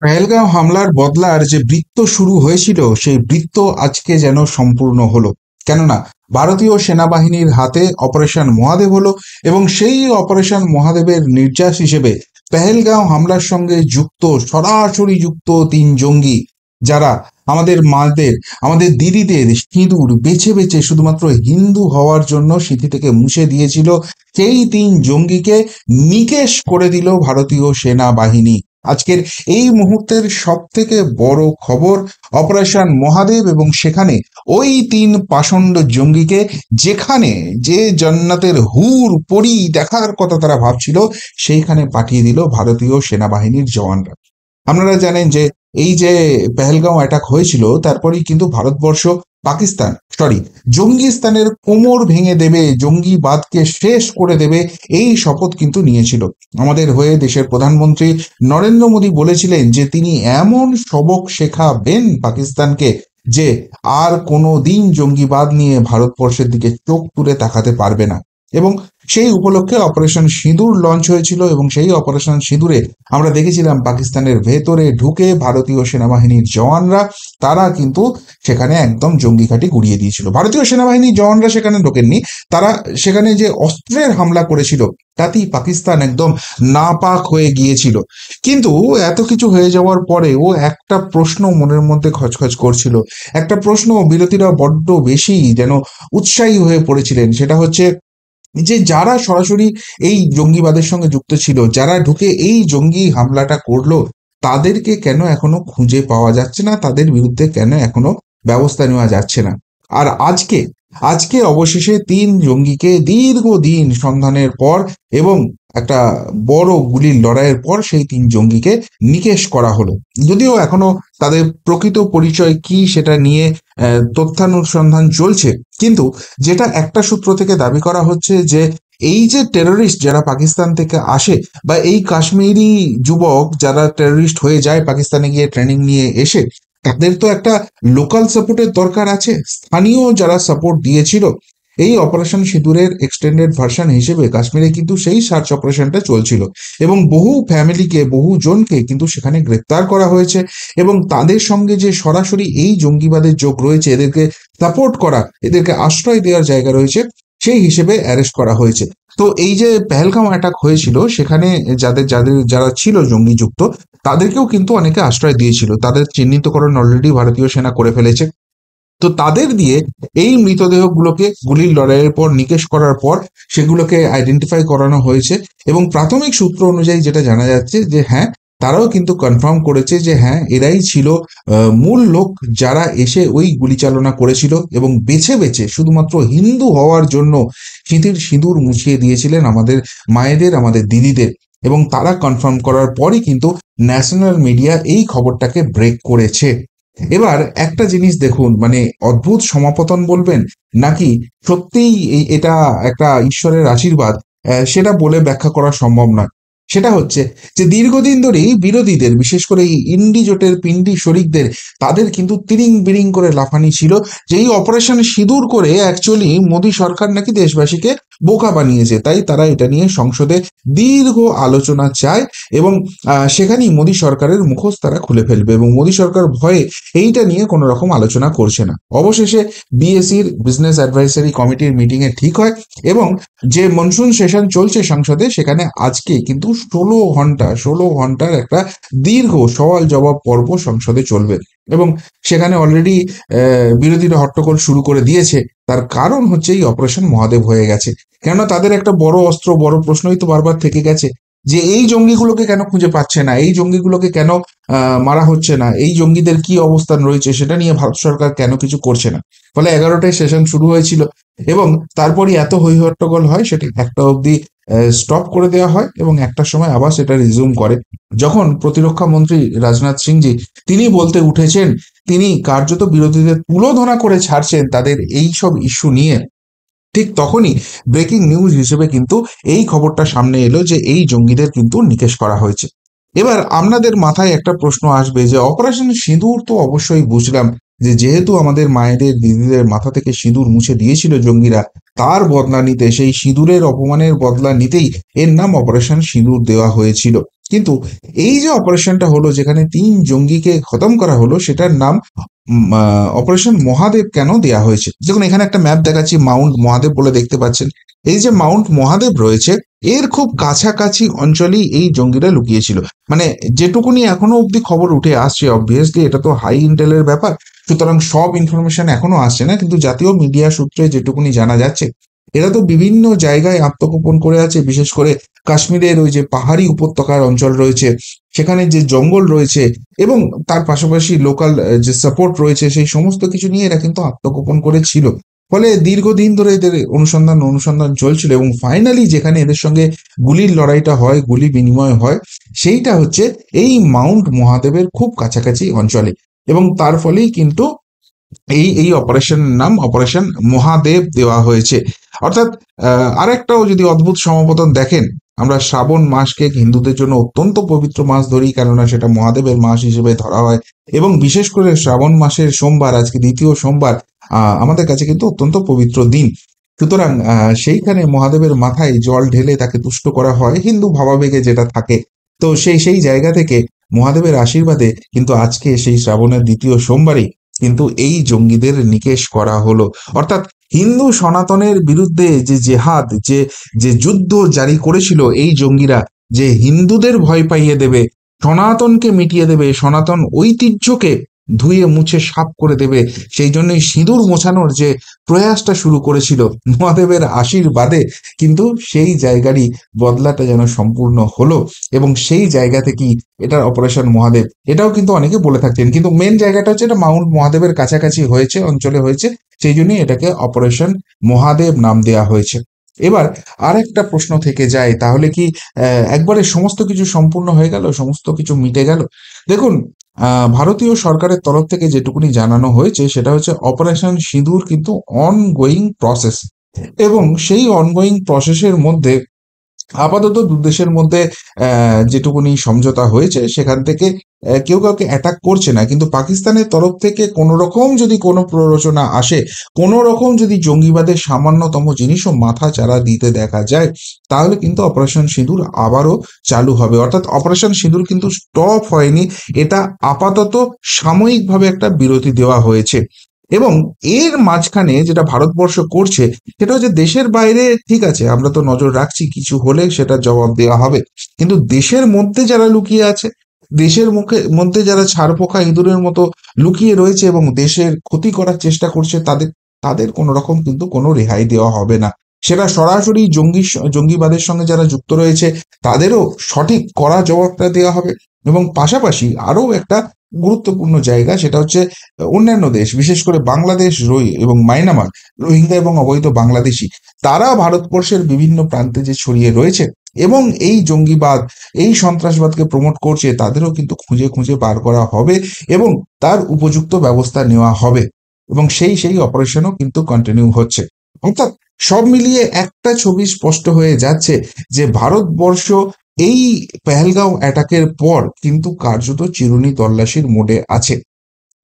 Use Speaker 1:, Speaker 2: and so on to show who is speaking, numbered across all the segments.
Speaker 1: পেহেলগাঁও হামলার বদলার যে বৃত্ত শুরু হয়েছিল সেই বৃত্ত আজকে যেন সম্পূর্ণ হলো। কেননা ভারতীয় সেনাবাহিনীর হাতে অপারেশন মহাদেব হলো এবং সেই অপারেশন মহাদেবের নির্যাস হিসেবে পেহেলগাঁও হামলার সঙ্গে যুক্ত, সরাসরি যুক্ত তিন জঙ্গি, যারা আমাদের মাদের, আমাদের দিদিদের সিঁদুর বেছে বেছে শুধুমাত্র হিন্দু হওয়ার জন্য সিঁথি থেকে মুছে দিয়েছিল, সেই তিন জঙ্গিকে নিকেশ করে দিল ভারতীয় সেনাবাহিনী। আজকের এই মুহূর্তের সব থেকে বড় খবর, অপারেশন মহাদেব, এবং সেখানে ওই তিন পাষণ্ড জঙ্গিকে যেখানে যে জান্নাতের হুর পরি দেখার কথা তারা ভাবছিল, সেইখানে পাঠিয়ে দিল ভারতীয় সেনাবাহিনীর জওয়ানরা। আপনারা জানেন যে এই যে পেহেলগাঁও অ্যাটাক হয়েছিল, তারপরেই কিন্তু ভারতবর্ষ পাকিস্তান, জঙ্গিস্তানের কোমর ভেঙে দেবে, জঙ্গিবাদকে শেষ করে দেবে, এই শপথ কিন্তু নিয়েছিল। আমাদের হয়ে দেশের প্রধানমন্ত্রী নরেন্দ্র মোদী বলেছিলেন যে তিনি এমন সবক শেখাবেন পাকিস্তানকে যে আর কোনো দিন জঙ্গিবাদ নিয়ে ভারতবর্ষের দিকে চোখ তুলে তাকাতে পারবে না। এবং সেই উপলক্ষে অপারেশন সিঁদুর লঞ্চ হয়েছিল এবং সেই অপারেশন সিঁদুরে আমরা দেখেছিলাম পাকিস্তানের ভেতরে ঢুকে ভারতীয় সেনাবাহিনীর জওয়ানরা, তারা কিন্তু সেখানে একদম জঙ্গি ঘাঁটি গুড়িয়ে দিয়েছিল। ভারতীয় সেনাবাহিনীর জওয়ানরা সেখানে ঢোকেননি, তারা সেখানে যে অস্ত্রের হামলা করেছিল তাতেই পাকিস্তান একদম নাপাক হয়ে গিয়েছিল। কিন্তু এত কিছু হয়ে যাওয়ার পরেও একটা প্রশ্ন মনের মধ্যে খচখচ করছিল, একটা প্রশ্ন বিরোধীরা বড্ড বেশি যেন উৎসাহী হয়ে পড়েছিলেন, সেটা হচ্ছে যে যারা সরাসরি এই জঙ্গিবাদের সঙ্গে যুক্ত ছিল, যারা ঢুকে এই জঙ্গি হামলাটা করলো, তাদেরকে কেন এখনো খুঁজে পাওয়া যাচ্ছে না, তাদের বিরুদ্ধে কেন এখনো ব্যবস্থা নেওয়া যাচ্ছে না। আর আজকে আজকে অবশেষে তিন জঙ্গিকে দীর্ঘদিন সন্ধানের পর এবং একটা বড় গুলির লড়াইয়ের পর সেই তিন জঙ্গিকে নিকেশ করা হলো। যদিও এখনো তাদের প্রকৃত পরিচয় কি সেটা নিয়ে তথ্যানুসন্ধান চলছে, কিন্তু যেটা একটা সূত্র থেকে দাবি করা হচ্ছে যে এই যে টেররিস্ট যারা পাকিস্তান থেকে আসে, বা এই কাশ্মীরি যুবক যারা টেররিস্ট হয়ে যায় পাকিস্তানে গিয়ে ট্রেনিং নিয়ে এসে, তাদের তো একটা লোকাল সাপোর্টের দরকার আছে। স্থানীয় যারা সাপোর্ট দিয়েছিল এই অপারেশন সিঁদুরের এক্সটেন্ডেড ভার্সন হিসেবে কাশ্মীরে কিন্তু সেই সার্চ অপারেশনটা চলছিল এবং বহু ফ্যামিলিকে, বহু জনকে কিন্তু সেখানে গ্রেপ্তার করা হয়েছে এবং তাদের সঙ্গে যে সরাসরি এই জঙ্গিবাদের যোগ রয়েছে, এদেরকে সাপোর্ট করা, এদেরকে আশ্রয় দেওয়ার জায়গা রয়েছে, সেই হিসেবে অ্যারেস্ট করা হয়েছে। তো এই যে পেহেলগাঁও অ্যাটাক হয়েছিল, সেখানে যারা ছিল জঙ্গি যুক্ত, তাদেরকেও কিন্তু অনেকে আশ্রয় দিয়েছিল, তাদের চিহ্নিতকরণ অলরেডি ভারতীয় সেনা করে ফেলেছে। তো তাদের দিয়ে এই মৃতদেহগুলোকে গুলির লড়াইয়ের পর নিকেশ করার পর সেগুলোকে আইডেন্টিফাই করানো হয়েছে এবং প্রাথমিক সূত্র অনুযায়ী যেটা জানা যাচ্ছে যে হ্যাঁ, তারাও কিন্তু কনফার্ম করেছে যে হ্যাঁ, এরাই ছিল মূল লোক যারা এসে ওই গুলি চালনা করেছিল এবং বেছে বেছে শুধুমাত্র হিন্দু হওয়ার জন্য সিঁথির সিঁদুর মুছিয়ে দিয়েছিলেন আমাদের মায়েদের, আমাদের দিদিদের। এবং তারা কনফার্ম করার পরই কিন্তু ন্যাশনাল মিডিয়া এই খবরটাকে ব্রেক করেছে। এবার একটা জিনিস দেখুন, মানে অদ্ভুত সমাপতন বলবেন নাকি সত্যিই এটা একটা ঈশ্বরের আশীর্বাদ, সেটা বলে ব্যাখ্যা করা সম্ভব নয়। সেটা হচ্ছে যে দীর্ঘদিন ধরেই বিরোধীদের, বিশেষ করে এই ইন্ডি জোটের পিন্ডি শরিকদের, তাদের কিন্তু তিরিং বিরিং করে লাফানি ছিল যে এই অপারেশন সিঁদুর করে অ্যাকচুয়ালি মোদী সরকার নাকি দেশবাসীকে বোকা বানিয়েছে, তাই তারা এটা নিয়ে সংসদে দীর্ঘ আলোচনা চায় এবং সেখানেই মোদী সরকারের মুখোশ তারা খুলে ফেলবে এবং মোদী সরকার ভয়ে এইটা নিয়ে কোনো রকম আলোচনা করছে না। অবশেষে বিএসির বিজনেস অ্যাডভাইসারি কমিটির মিটিংয়ে ঠিক হয় এবং যে মনসুন সেশন চলছে সংসদে, সেখানে আজকে কিন্তু 16 ঘন্টার একটা দীর্ঘ সওয়াল জবাব পর্ব সংসদে চলবে এবং সেখানে অলরেডি বিরোধীরা হট্টগোল শুরু করে দিয়েছে। তার কারণ হচ্ছে এই অপারেশন মহাদেব হয়ে গেছে। কেননা তাদের একটা বড় অস্ত্র, বড় প্রশ্নই তো বারবার থেকে গেছে যে এই জঙ্গিগুলোকে কেন খুঁজে পাচ্ছে না, এই জঙ্গিগুলোকে কেন মারা হচ্ছে না, এই জঙ্গিদের কি অবস্থান রয়েছে সেটা নিয়ে ভারত সরকার কেন কিছু করছে না। ফলে 11টায় সেশন শুরু হয়েছিল এবং তারপরই এত হই হট্টগোল হয়, সেটা একটা অবধি স্টপ করে দেওয়া হয় এবং একটা সময় আবার সেটা রিজিউম করে, যখন প্রতিরক্ষা মন্ত্রী রাজনাথ সিংজি তিনি বলতে উঠেছেন, তিনি কার্যত বিরোধীদের তুলোধনা করে ছাড়ছেন তাদের এই সব ইস্যু নিয়ে। ঠিক তখনই ব্রেকিং নিউজ হিসেবে কিন্তু এই খবরটা সামনে এলো যে এই জঙ্গিদের কিন্তু নিকেশ করা হয়েছে। এবার আপনাদের মাথায় একটা প্রশ্ন আসবে যে অপারেশন সিঁদুর তো অবশ্যই বুঝলাম যে যেহেতু আমাদের মায়েদের দিদিদের মাথা থেকে সিঁদুর মুছে দিয়েছিল জঙ্গিরা, তার বদলা নিতে, সেই সিঁদুরের অপমানের বদলা নিতেই এর নাম অপারেশন সিঁদুর দেওয়া হয়েছিল। কিন্তু এই যে অপারেশনটা হলো, যেখানে 3 জঙ্গিকে খতম করা হলো, সেটার নাম অপারেশন মহাদেব কেন দেয়া হয়েছে? দেখুন, এখানে একটা ম্যাপ দেখাচ্ছি, মাউন্ট মহাদেব বলে দেখতে পাচ্ছেন। এই যে মাউন্ট মহাদেব রয়েছে, এর খুব কাছাকাছি অঞ্চলেই এই জঙ্গিরা লুকিয়েছিল। মানে যেটুকুনি এখনো অব্দি খবর উঠে আসছে, অবভিয়াসলি এটা তো হাই ইন্টেলের ব্যাপার, সুতরাং সব ইনফরমেশন এখনো আসছে না, কিন্তু জাতীয় মিডিয়া সূত্রে যেটুকুনি জানা যাচ্ছে, এরা তো বিভিন্ন জায়গায় আত্মগোপন করে আছে। বিশেষ করে কাশ্মীরের ওই যে পাহাড়ি উপত্যকার অঞ্চল রয়েছে, সেখানে যে জঙ্গল রয়েছে, এবং তার পাশাপাশি লোকাল যে সাপোর্ট রয়েছে, সেই সমস্ত কিছু নিয়ে এরা কিন্তু আত্মগোপন করেছিল। ফলে দীর্ঘদিন ধরে এদের অনুসন্ধান চলছিল, এবং ফাইনালি যেখানে এদের সঙ্গে গুলির লড়াইটা হয়, গুলি বিনিময় হয়, সেইটা হচ্ছে এই মাউন্ট মহাদেবের খুব কাছাকাছি অঞ্চলে। এবং তার ফলেই কিন্তু এই এই অপারেশনের নাম অপারেশন মহাদেব দেওয়া হয়েছে। অর্থাৎ আরেকটাও যদি অদ্ভুত সমাপতন দেখেন, আমরা শ্রাবণ মাসকে হিন্দুদের জন্য অত্যন্ত পবিত্র মাস ধরি, কেননা সেটা মহাদেবের মাস হিসেবে ধরা হয়, এবং বিশেষ করে শ্রাবণ মাসের সোমবার, আজকে দ্বিতীয় সোমবার, আমাদের কাছে কিন্তু অত্যন্ত পবিত্র দিন। সুতরাং সেইখানে মহাদেবের মাথায় জল ঢেলে তাকে তুষ্ট করা হয়, হিন্দু ভাবাবেগে যেটা থাকে। তো সেই জায়গা থেকে মহাদেবের আশীর্বাদে কিন্তু আজকে সেই শ্রাবণের দ্বিতীয় সোমবারই কিন্তু এই জঙ্গিদের নিকেশ করা হলো। অর্থাৎ হিন্দু সনাতনের বিরুদ্ধে যে জেহাদ, যে যে যুদ্ধ জারি করেছিল এই জঙ্গিরা, যে হিন্দুদের ভয় পাইয়ে দেবে, সনাতনকে মিটিয়ে দেবে, সনাতন ঐতিহ্যকে ধুয়ে মুছে সাফ করে দেবে, সেই জন্যই সিঁদুর মোছানোর যে প্রয়াসটা শুরু করেছিল মহাদেবের আশীর্বাদে, কিন্তু সেই জায়গারই বদলাটা যেন সম্পূর্ণ হলো। এবং সেই জায়গা থেকেই এটার অপারেশন মহাদেব, এটাও কিন্তু অনেকে বলে থাকছেন, কিন্তু মেন জায়গাটা হচ্ছে এটা মাউন্ট মহাদেবের কাছাকাছি হয়েছে, অঞ্চলে হয়েছে, সেই জন্যই এটাকে অপারেশন মহাদেব নাম দেওয়া হয়েছে। এবার আর একটা প্রশ্ন থেকে যায়, তাহলে কি একবারে সমস্ত কিছু সম্পূর্ণ হয়ে গেল, সমস্ত কিছু মিটে গেল? দেখুন, ভারতীয় সরকারের তরফ থেকে যেটুকুনি জানানো হয়েছে সেটা হচ্ছে অপারেশন সিঁদুর কিন্তু অনগোয়িং প্রসেস, এবং সেই অনগোয়িং প্রসেসের মধ্যে আপাতত দু দেশের মধ্যে যেটুকুনি সমঝোতা হয়েছে, সেখান থেকে কেউ কাউকে অ্যাটাক করছে না, কিন্তু পাকিস্তানের তরফ থেকে কোনো রকম যদি কোনো প্ররোচনা আসে, কোনো রকম যদি জঙ্গিবাদের সামান্যতম জিনিসও মাথা চাড়া দিতে দেখা যায়, তাহলে কিন্তু অপারেশন সিঁদুর আবারও চালু হবে। অর্থাৎ অপারেশন সিঁদুর কিন্তু স্টপ হয়নি, এটা আপাতত সাময়িকভাবে একটা বিরতি দেওয়া হয়েছে। এবং এর মাঝখানে যেটা ভারতবর্ষ করছে, সেটা হচ্ছে দেশের বাইরে ঠিক আছে, আমরা তো নজর রাখছি, কিছু হলে সেটা জবাব দেওয়া হবে, কিন্তু দেশের মধ্যে যারা লুকিয়ে আছে, দেশের মধ্যে যারা ছারপোকা ইঁদুরের মতো লুকিয়ে রয়েছে এবং দেশের ক্ষতি করার চেষ্টা করছে, তাদের তাদের কোনো রকম কিন্তু কোনো রেহাই দেওয়া হবে না। সেটা সরাসরি জঙ্গিবাদের সঙ্গে যারা যুক্ত রয়েছে, তাদেরও সঠিক কড়া জবাবটা দেওয়া হবে। এবং পাশাপাশি আরও একটা গুরুত্বপূর্ণ জায়গা, সেটা হচ্ছে অন্যান্য দেশ, বিশেষ করে বাংলাদেশ এবং মায়ানমার, রোহিঙ্গা এবং অবৈধ বাংলাদেশি, তারা ভারতবর্ষের বিভিন্ন প্রান্তে যে ছড়িয়ে রয়েছে এবং এই জঙ্গিবাদ, এই সন্ত্রাসবাদকে প্রমোট করছে, তাদেরও কিন্তু খুঁজে খুঁজে বার করা হবে এবং তার উপযুক্ত ব্যবস্থা নেওয়া হবে, এবং সেই অপারেশনও কিন্তু কন্টিনিউ হচ্ছে। অর্থাৎ সব মিলিয়ে একটা ছবি স্পষ্ট হয়ে যাচ্ছে যে ভারতবর্ষ এই পেহেলগাঁও অ্যাটাকের পর কিন্তু কার্যত চিরুনি তল্লাশির মোডে আছে,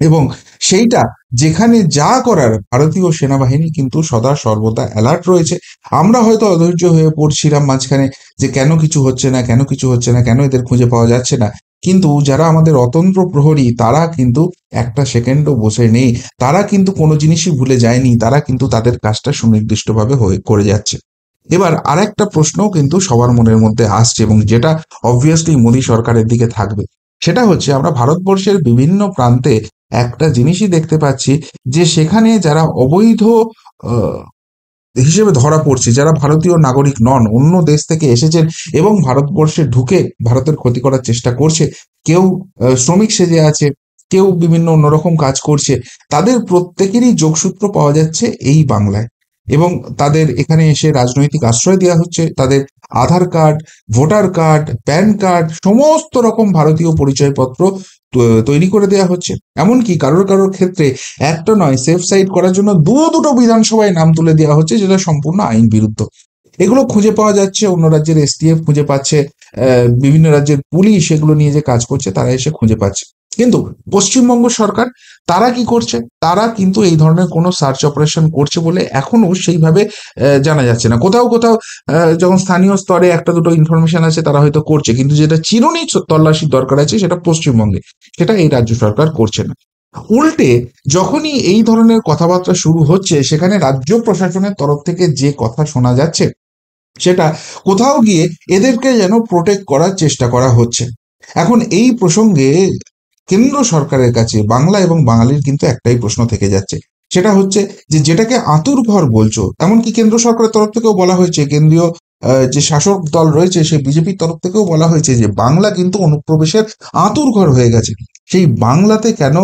Speaker 1: এবং সেইটা যেখানে যা করার ভারতীয় সেনাবাহিনী কিন্তু সদা সর্বদা অ্যালার্ট রয়েছে। আমরা হয়তো অধৈর্য হয়ে পড়ছিলাম মাঝখানে, যে কেন কিছু হচ্ছে না, কেন কিছু হচ্ছে না, কেন এদের খুঁজে পাওয়া যাচ্ছে না, কিন্তু যারা আমাদের অতন্ত্র প্রহরী, তারা কিন্তু একটা সেকেন্ডও বসে নেই, তারা কিন্তু কোনো জিনিসই ভুলে যায়নি, তারা কিন্তু তাদের কাজটা সুনির্দিষ্টভাবে করে যাচ্ছে। এবার আর একটা প্রশ্নও কিন্তু সবার মনের মধ্যে আসছে, এবং যেটা অবভিয়াসলি মোদী সরকারের দিকে থাকবে, সেটা হচ্ছে আমরা ভারতবর্ষের বিভিন্ন প্রান্তে একটা জিনিসই দেখতে পাচ্ছি, যে সেখানে যারা অবৈধ আহ, হিসেবে ধরা পড়ছে, যারা ভারতীয় নাগরিক নন, অন্য দেশ থেকে এসেছেন এবং ভারতবর্ষে ঢুকে ভারতের ক্ষতি করার চেষ্টা করছে, কেউ শ্রমিক সেজে আছে, কেউ বিভিন্ন অন্যরকম কাজ করছে, তাদের প্রত্যেকেরই যোগসূত্র পাওয়া যাচ্ছে এই বাংলায়, এবং তাদের এখানে এসে রাজনৈতিক আশ্রয় দেওয়া হচ্ছে, তাদের Aadhaar card, voter card, PAN card, সমস্ত রকম ভারতীয় পরিচয়পত্র তৈরি করে দেওয়া হচ্ছে। এমনকি কারোর কারোর ক্ষেত্রে একটা নয়, সেফ সাইড করার জন্য দুটো বিধানসভায় নাম তুলে দেওয়া হচ্ছে, যেটা সম্পূর্ণ আইন বিরুদ্ধ। এগুলো খুঁজে পাওয়া যাচ্ছে, অন্য রাজ্যের এসটিএফ খুঁজে পাচ্ছে, বিভিন্ন রাজ্যের পুলিশ এগুলো নিয়ে যে কাজ করছে তারা এসে খুঁজে পাচ্ছে। কিন্তু পশ্চিমবঙ্গ সরকার তারা কি করছে? তারা কিন্তু এই ধরনের কোনো সার্চ অপারেশন করছে বলে এখনো সেইভাবে জানা যাচ্ছে না। কোথাও কোথাও যখন স্থানীয় স্তরে একটা দুটো ইনফরমেশন আছে তারা হয়তো করছে, কিন্তু যেটা চিরুনি তল্লাশির দরকার আছে সেটা পশ্চিমবঙ্গে, সেটা এই রাজ্য সরকার করছে না। উল্টে যখনই এই ধরনের কথাবার্তা শুরু হচ্ছে, সেখানে রাজ্য প্রশাসনের তরফ থেকে যে কথা শোনা যাচ্ছে সেটা কোথাও গিয়ে এদেরকে যেন প্রোটেক্ট করার চেষ্টা করা হচ্ছে। এখন এই প্রসঙ্গে কেন্দ্র সরকারের কাছে বাংলা এবং বাঙালির কিন্তু একটাই প্রশ্ন থেকে যাচ্ছে, সেটা হচ্ছে যে যেটাকে আঁতুড়ঘর বলছো, এমনকি কেন্দ্র সরকারের তরফ থেকেও বলা হয়েছে, কেন্দ্রীয় যে শাসক দল রয়েছে সেই বিজেপির তরফ থেকেও বলা হয়েছে যে বাংলা কিন্তু অনুপ্রবেশের আঁতুড়ঘর হয়ে গেছে। সেই বাংলাতে কেন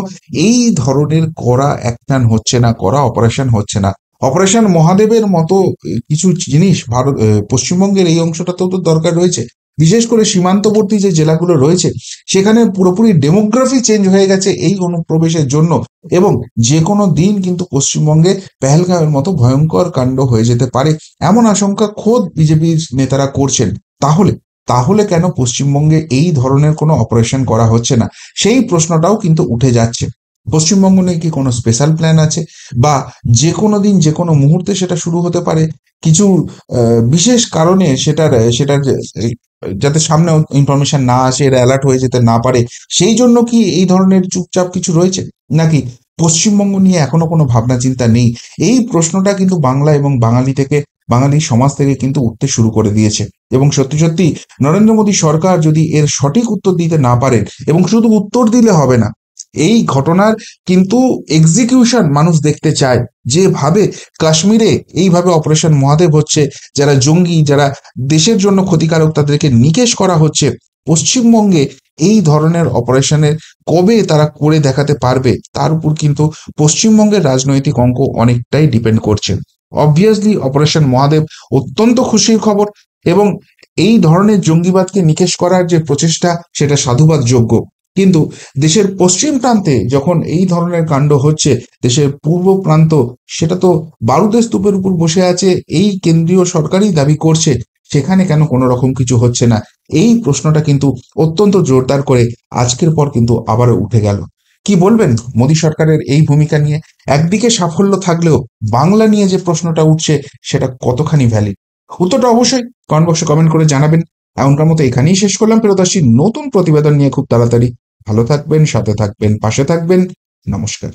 Speaker 1: এই ধরনের কড়া অ্যাকশন হচ্ছে না, কড়া অপারেশন হচ্ছে না? অপারেশন মহাদেবের মতো কিছু জিনিস ভারত পশ্চিমবঙ্গের এই অংশটাতেও তো দরকার রয়েছে। বিশেষ করে সীমান্তবর্তী যে জেলাগুলো রয়েছে সেখানে পুরোপুরি ডেমোগ্রাফি চেঞ্জ হয়ে গেছে এই অনুপ্রবেশের জন্য, এবং যে কোনো দিন কিন্তু পশ্চিমবঙ্গে পেহেলগাঁওয়ের মতো ভয়ঙ্কর কাণ্ড হয়ে যেতে পারে এমন আশঙ্কা খোদ বিজেপির নেতারা করছেন। তাহলে তাহলে কেন পশ্চিমবঙ্গে এই ধরনের কোনো অপারেশন করা হচ্ছে না, সেই প্রশ্নটাও কিন্তু উঠে যাচ্ছে। পশ্চিমবঙ্গ নিয়ে কি কোনো স্পেশাল প্ল্যান আছে, বা যে কোনো দিন যে কোনো মুহূর্তে সেটা শুরু হতে পারে? কিছু বিশেষ কারণে সেটার যাতে সামনে ইনফরমেশন না আসে, এরা অ্যালার্ট হয়ে যেতে না পারে, সেই জন্য কি এই ধরনের চুপচাপ কিছু রয়েছে, নাকি পশ্চিমবঙ্গ নিয়ে এখনো কোনো ভাবনা চিন্তা নেই? এই প্রশ্নটা কিন্তু বাংলা এবং বাঙালি সমাজ থেকে কিন্তু উঠতে শুরু করে দিয়েছে। এবং সত্যি সত্যি নরেন্দ্র মোদী সরকার যদি এর সঠিক উত্তর দিতে না পারেন, এবং শুধু উত্তর দিলে হবে না, এই ঘটনার কিন্তু এক্সিকিউশন মানুষ দেখতে চায়। যেভাবে কাশ্মীরে এইভাবে অপারেশন মহাদেব হচ্ছে, যারা জঙ্গি, যারা দেশের জন্য ক্ষতিকারক, তাদেরকে নিকেশ করা হচ্ছে, পশ্চিমবঙ্গে এই ধরনের অপারেশনের কবে তারা করে দেখাতে পারবে, তার উপর কিন্তু পশ্চিমবঙ্গের রাজনৈতিক অঙ্ক অনেকটাই ডিপেন্ড করছে। অবভিয়াসলি অপারেশন মহাদেব অত্যন্ত খুশির খবর, এবং এই ধরনের জঙ্গিবাদকে নিকেশ করার যে প্রচেষ্টা সেটা সাধুবাদ যোগ্য। কিন্তু দেশের পশ্চিম প্রান্তে যখন এই ধরনের কাণ্ড হচ্ছে, দেশের পূর্ব প্রান্ত সেটা তো বারুদের স্তূপের উপর বসে আছে, এই কেন্দ্রীয় সরকারই দাবি করছে, সেখানে কেন কোনো রকম কিছু হচ্ছে না? এই প্রশ্নটা কিন্তু অত্যন্ত জোরদার করে আজকের পর কিন্তু আবারও উঠে গেল। কি বলবেন মোদী সরকারের এই ভূমিকা নিয়ে? একদিকে সাফল্য থাকলেও বাংলা নিয়ে যে প্রশ্নটা উঠছে সেটা কতখানি ভ্যালিড? উত্তরটা অবশ্যই কমেন্ট বক্সে কমেন্ট করে জানাবেন। এমনকার মতো এখানেই শেষ করলাম প্রিয়দর্শী, নতুন প্রতিবেদন নিয়ে খুব তাড়াতাড়ি। ভালো থাকবেন, সাথে থাকবেন, পাশে থাকবেন। নমস্কার।